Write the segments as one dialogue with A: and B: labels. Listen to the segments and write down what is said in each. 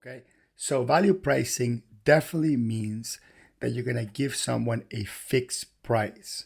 A: Okay, so value pricing definitely means that you're going to give someone a fixed price.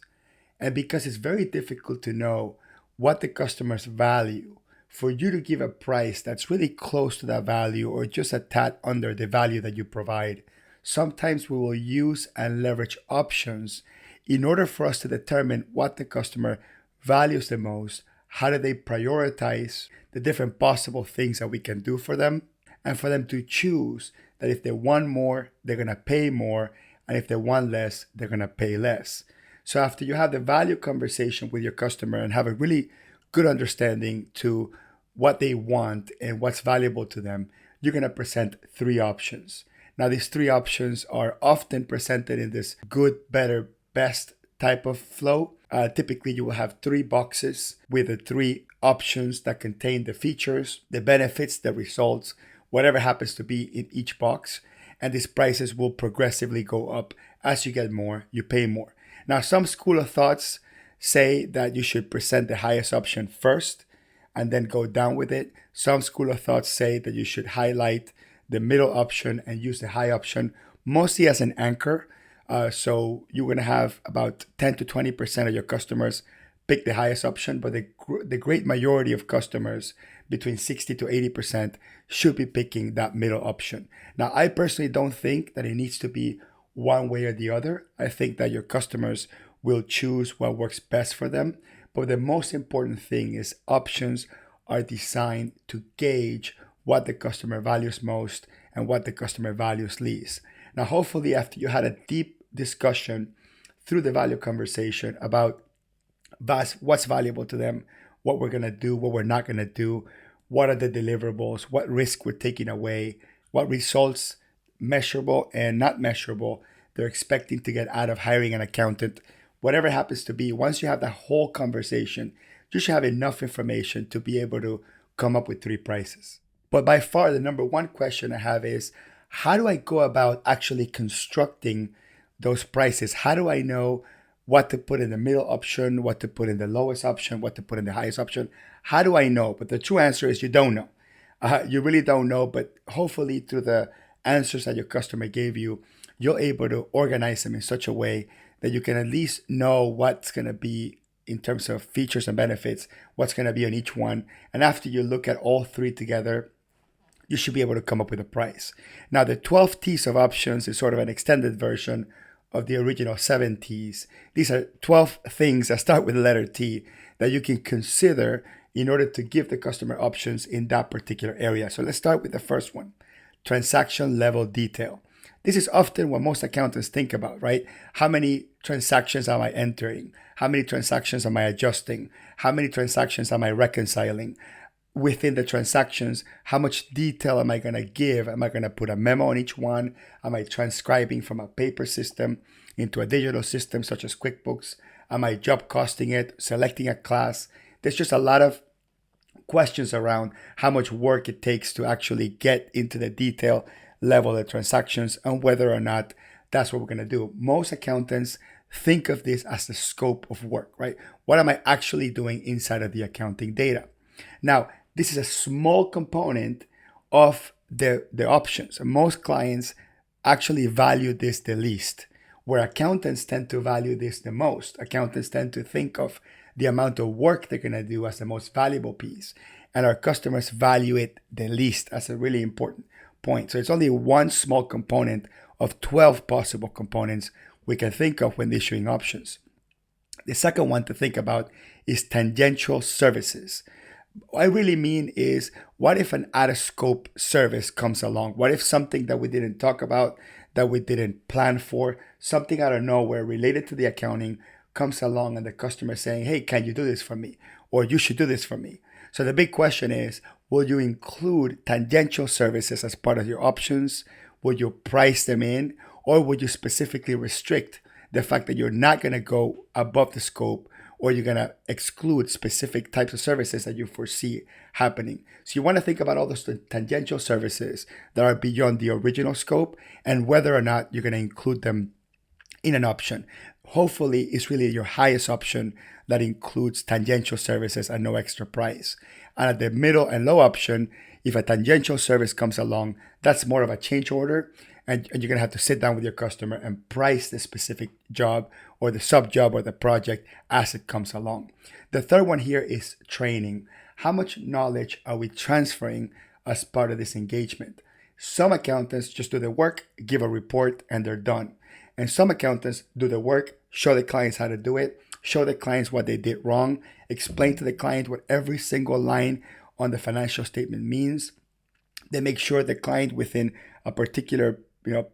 A: And because it's very difficult to know what the customers value, for you to give a price that's really close to that value or just a tad under the value that you provide, sometimes we will use and leverage options in order for us to determine what the customer values the most, how do they prioritize the different possible things that we can do for them, and for them to choose that if they want more, they're going to pay more, and if they want less, they're going to pay less. So after you have the value conversation with your customer and have a really good understanding to what they want and what's valuable to them, you're going to present three options. Now, these three options are often presented in this good, better, best type of flow. Typically, you will have three boxes with the three options that contain the features, the benefits, the results, whatever happens to be in each box. And these prices will progressively go up. As you get more, you pay more. Now, some school of thoughts say that you should present the highest option first and then go down with it. Some school of thoughts say that you should highlight the middle option and use the high option, mostly as an anchor. So you're going to have about 10 to 20% of your customers pick the highest option, but the great majority of customers, between 60 to 80%, should be picking that middle option. Now, I personally don't think that it needs to be one way or the other. I think that your customers will choose what works best for them. But the most important thing is options are designed to gauge what the customer values most and what the customer values least. Now, hopefully, after you had a deep discussion through the value conversation about what's valuable to them, what we're going to do, what we're not going to do, what are the deliverables, what risk we're taking away, what results, measurable and not measurable, they're expecting to get out of hiring an accountant, whatever it happens to be. Once you have that whole conversation, you should have enough information to be able to come up with three prices. But by far, the number one question I have is, how do I go about actually constructing those prices? How do I know what to put in the middle option, what to put in the lowest option, what to put in the highest option? How do I know? But the true answer is you don't know. You really don't know, but hopefully through the answers that your customer gave you, you're able to organize them in such a way that you can at least know what's going to be in terms of features and benefits, what's going to be on each one. And after you look at all three together, you should be able to come up with a price. Now, the 12 T's of options is sort of an extended version of the original 7 T's. These are 12 things that start with the letter T that you can consider in order to give the customer options in that particular area. So let's start with the first one, transaction level detail. This is often what most accountants think about, right? How many transactions am I entering? How many transactions am I adjusting? How many transactions am I reconciling? Within the transactions, how much detail am I going to give? Am I going to put a memo on each one? Am I transcribing from a paper system into a digital system such as QuickBooks? Am I job costing it, selecting a class? There's just a lot of questions around how much work it takes to actually get into the detail level of the transactions and whether or not that's what we're going to do. Most accountants think of this as the scope of work, right? What am I actually doing inside of the accounting data? Now, this is a small component of the options. Most clients actually value this the least, where accountants tend to value this the most. Accountants tend to think of the amount of work they're going to do as the most valuable piece, and our customers value it the least as a really important point. So it's only one small component of 12 possible components we can think of when issuing options. The second one to think about is tangential services. What I really mean is, what if an out-of-scope service comes along? What if something that we didn't talk about, that we didn't plan for, something out of nowhere related to the accounting comes along and the customer is saying, hey, can you do this for me? Or you should do this for me. So the big question is, will you include tangential services as part of your options? Will you price them in? Or would you specifically restrict the fact that you're not going to go above the scope, or you're going to exclude specific types of services that you foresee happening? So you want to think about all those tangential services that are beyond the original scope and whether or not you're going to include them in an option. Hopefully, it's really your highest option that includes tangential services at no extra price. And at the middle and low option, If a tangential service comes along, that's more of a change order, and you're going to have to sit down with your customer and price the specific job or the sub job or the project as it comes along. The third one here is training. How much knowledge are we transferring as part of this engagement? Some accountants just do the work, give a report, and they're done. And some accountants do the work, show the clients how to do it, show the clients what they did wrong, explain to the client what every single line on the financial statement means. They make sure the client within a particular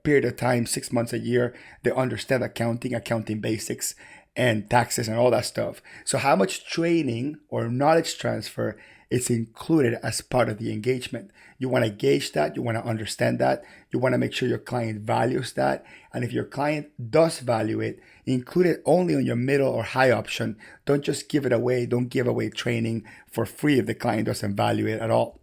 A: period of time, 6 months, a year, they understand accounting basics and taxes and all that stuff. So how much training or knowledge transfer is included as part of the engagement? You want to gauge that. You want to understand that. You want to make sure your client values that. And if your client does value it, include it only on your middle or high option. Don't just give it away. Don't give away training for free if the client doesn't value it at all.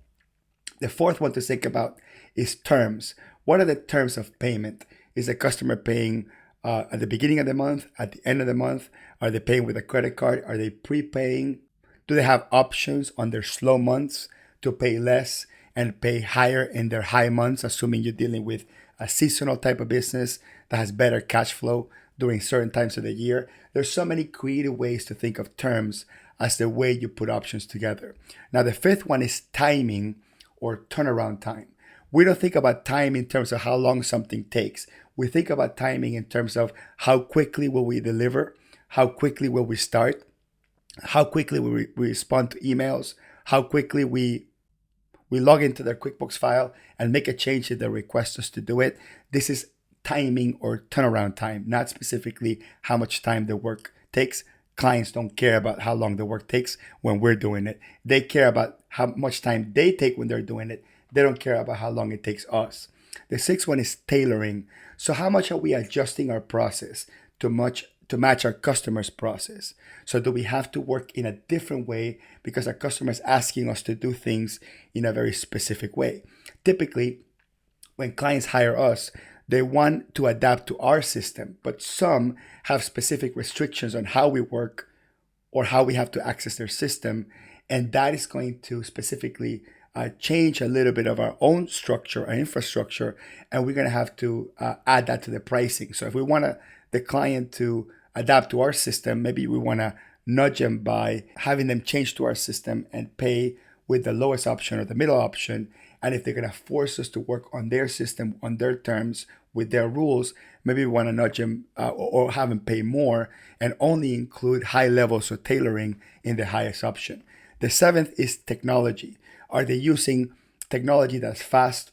A: The fourth one to think about is terms. What are the terms of payment? Is the customer paying at the beginning of the month, at the end of the month? Are they paying with a credit card? Are they prepaying? Do they have options on their slow months to pay less and pay higher in their high months, assuming you're dealing with a seasonal type of business that has better cash flow during certain times of the year? There's so many creative ways to think of terms as the way you put options together. Now, the fifth one is timing or turnaround time. We don't think about time in terms of how long something takes. We think about timing in terms of how quickly will we deliver, how quickly will we start, how quickly we respond to emails, how quickly we log into their QuickBooks file and make a change if they request us to do it. This is timing or turnaround time, not specifically how much time the work takes. Clients don't care about how long the work takes when we're doing it. They care about how much time they take when they're doing it. They don't care about how long it takes us. The sixth one is tailoring. So how much are we adjusting our process to match our customer's process? So do we have to work in a different way because our customer is asking us to do things in a very specific way? Typically, when clients hire us, they want to adapt to our system, but some have specific restrictions on how we work or how we have to access their system. And that is going to specifically change a little bit of our own structure, our infrastructure, and we're going to have to add that to the pricing. So if we want the client to adapt to our system, maybe we want to nudge them by having them change to our system and pay with the lowest option or the middle option. And if they're going to force us to work on their system, on their terms, with their rules, maybe we want to nudge them or have them pay more and only include high levels of tailoring in the highest option. The seventh is technology. Are they using technology that's fast,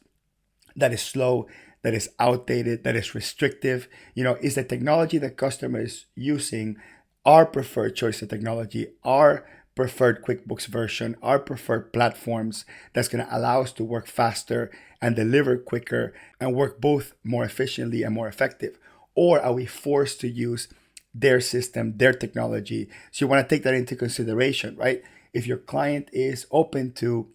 A: that is slow, that is outdated, that is restrictive? Is the technology the customer is using our preferred choice of technology, our preferred QuickBooks version, our preferred platforms that's going to allow us to work faster and deliver quicker and work both more efficiently and more effective? Or are we forced to use their system, their technology? So you want to take that into consideration, right? If your client is open to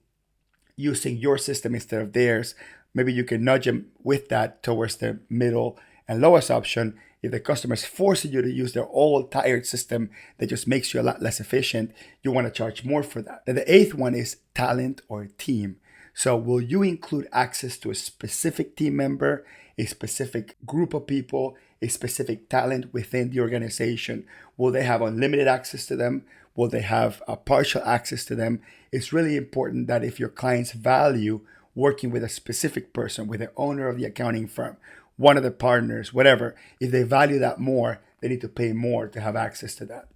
A: using your system instead of theirs, maybe you can nudge them with that towards the middle and lowest option. If the customer is forcing you to use their old tired system that just makes you a lot less efficient, you want to charge more for that. And the eighth one is talent or team. So will you include access to a specific team member, a specific group of people, a specific talent within the organization? Will they have unlimited access to them? Will they have a partial access to them? It's really important that if your clients value working with a specific person, with the owner of the accounting firm, one of the partners, whatever, if they value that more, they need to pay more to have access to that.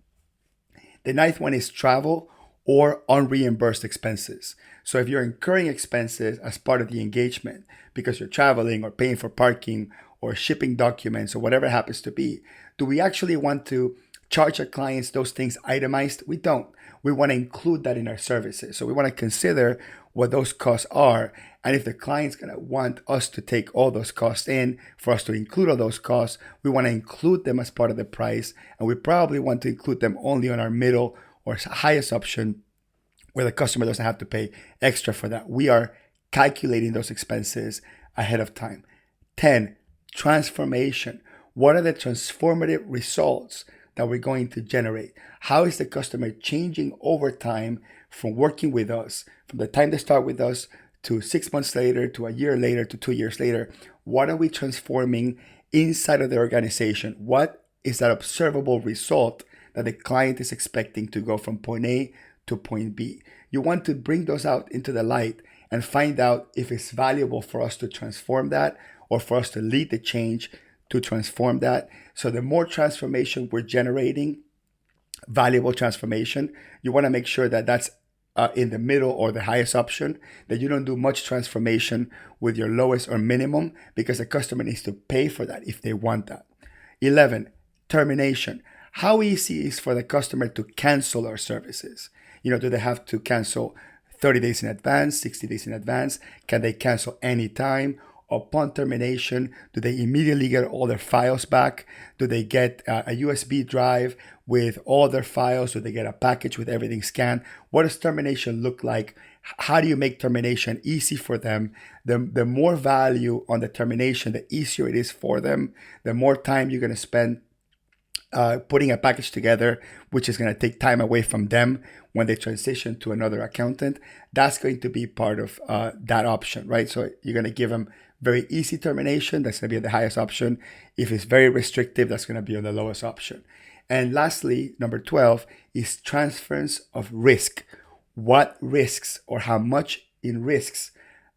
A: The ninth one is travel or unreimbursed expenses. So if you're incurring expenses as part of the engagement because you're traveling or paying for parking or shipping documents or whatever it happens to be, do we actually want to charge our clients those things itemized? We don't. We want to include that in our services. So we want to consider what those costs are. And if the client's going to want us to take all those costs in, for us to include all those costs, we want to include them as part of the price. And we probably want to include them only on our middle or highest option where the customer doesn't have to pay extra for that. We are calculating those expenses ahead of time. 10, transformation. What are the transformative results that we're going to generate? How is the customer changing over time from working with us, from the time they start with us to 6 months later, to a year later, to 2 years later. What are we transforming inside of the organization? What is that observable result that the client is expecting to go from point A to point B? You want to bring those out into the light and find out if it's valuable for us to transform that or for us to lead the change to transform that. So the more transformation we're generating, valuable transformation, you want to make sure that that's in the middle or the highest option, that you don't do much transformation with your lowest or minimum, because the customer needs to pay for that if they want that. 11, termination. How easy is for the customer to cancel our services? Do they have to cancel 30 days in advance, 60 days in advance? Can they cancel anytime? Upon termination, do they immediately get all their files back? Do they get a USB drive with all their files? Do they get a package with everything scanned? What does termination look like? How do you make termination easy for them? The more value on the termination, the easier it is for them. The more time you're going to spend putting a package together, which is going to take time away from them when they transition to another accountant. That's going to be part of that option, right? So you're going to give them very easy termination. That's going to be the highest option. If it's very restrictive, that's going to be on the lowest option. And lastly, number 12 is transference of risk. What risks or how much in risks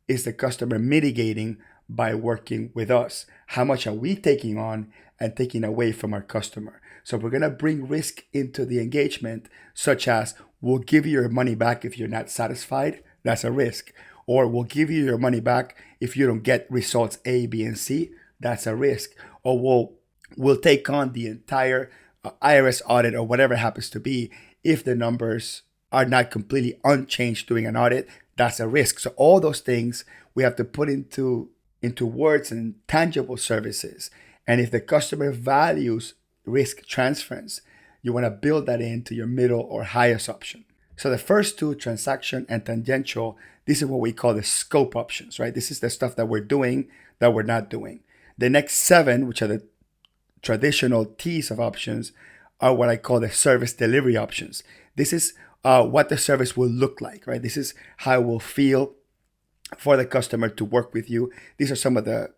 A: is the customer mitigating by working with us? How much are we taking on and taking away from our customer? So we're going to bring risk into the engagement, such as we'll give you your money back if you're not satisfied. That's a risk. Or we'll give you your money back if you don't get results A, B, and C. That's a risk. Or we'll take on the entire IRS audit or whatever it happens to be if the numbers are not completely unchanged during an audit. That's a risk. So all those things we have to put into words and tangible services. And if the customer values risk transference, you want to build that into your middle or highest option. So the first two, transaction and tangential, this is what we call the scope options, right? This is the stuff that we're doing that we're not doing. The next 7, which are the traditional T's of options, are what I call the service delivery options. This is what the service will look like, right? This is how it will feel for the customer to work with you. These are some of the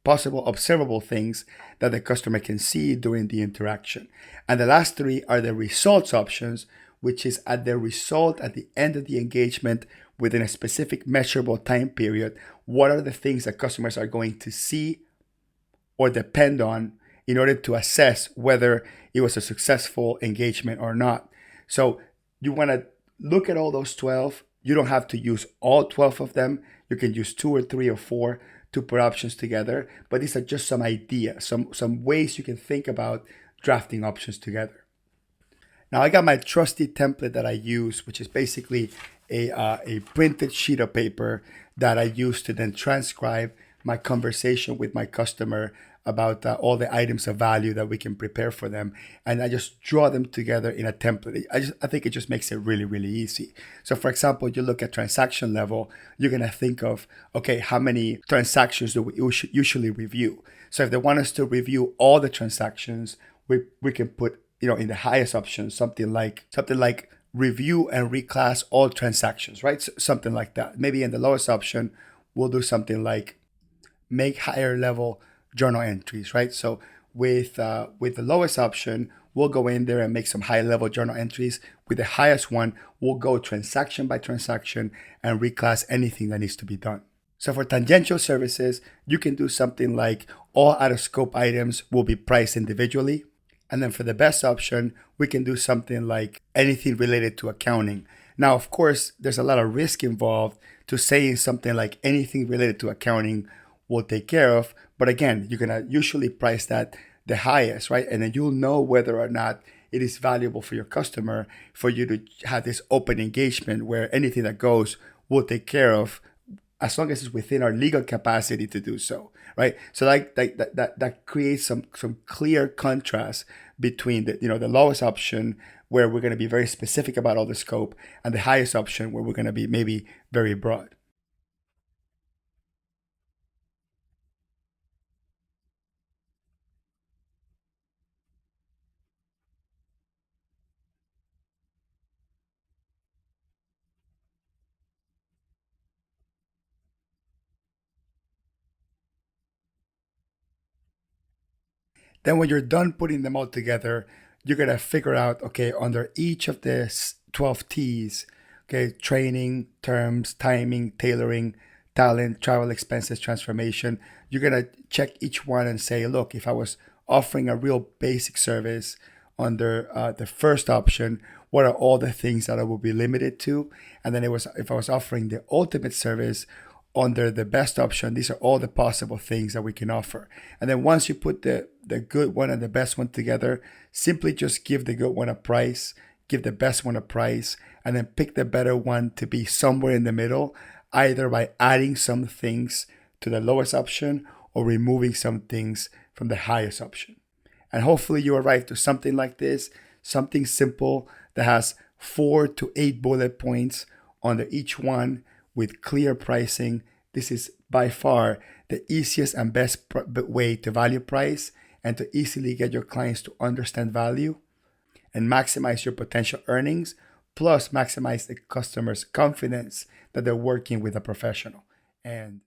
A: possible observable things that the customer can see during the interaction. And the last 3 are the results options, which is at the result at the end of the engagement within a specific measurable time period. What are the things that customers are going to see or depend on in order to assess whether it was a successful engagement or not? So you want to look at all those 12. You don't have to use all 12 of them. You can use 2 or 3 or 4 to put options together. But these are just some ideas, some ways you can think about drafting options together. Now I got my trusty template that I use, which is basically a printed sheet of paper that I use to then transcribe my conversation with my customer about all the items of value that we can prepare for them. And I just draw them together in a template. I think it just makes it really, really easy. So for example, you look at transaction level, you're going to think of, okay, how many transactions do we usually review? So if they want us to review all the transactions, we can put, in the highest option, something like review and reclass all transactions, right? So something like that. Maybe in the lowest option, we'll do something like make higher level journal entries, right? So with the lowest option, we'll go in there and make some high level journal entries. With the highest one, we'll go transaction by transaction and reclass anything that needs to be done. So for tangential services, you can do something like all out of scope items will be priced individually. And then for the best option, we can do something like anything related to accounting. Now, of course, there's a lot of risk involved to saying something like anything related to accounting will take care of. But again, you're going to usually price that the highest, right? And then you'll know whether or not it is valuable for your customer for you to have this open engagement where anything that goes will take care of, as long as it's within our legal capacity to do so, right? So that creates some clear contrast between the lowest option where we're going to be very specific about all the scope and the highest option where we're going to be maybe very broad. Then when you're done putting them all together, you're going to figure out, okay, under each of the 12 T's, okay, training, terms, timing, tailoring, talent, travel expenses, transformation, you're going to check each one and say, look, if I was offering a real basic service under the first option, what are all the things that I will be limited to? And then if I was offering the ultimate service under the best option, these are all the possible things that we can offer. And then once you put the good one and the best one together, simply just give the good one a price, give the best one a price, and then pick the better one to be somewhere in the middle, either by adding some things to the lowest option or removing some things from the highest option. And hopefully you arrive to something like this, something simple that has 4 to 8 bullet points under each one with clear pricing. This is by far the easiest and best way to value price and to easily get your clients to understand value and maximize your potential earnings, plus maximize the customer's confidence that they're working with a professional. And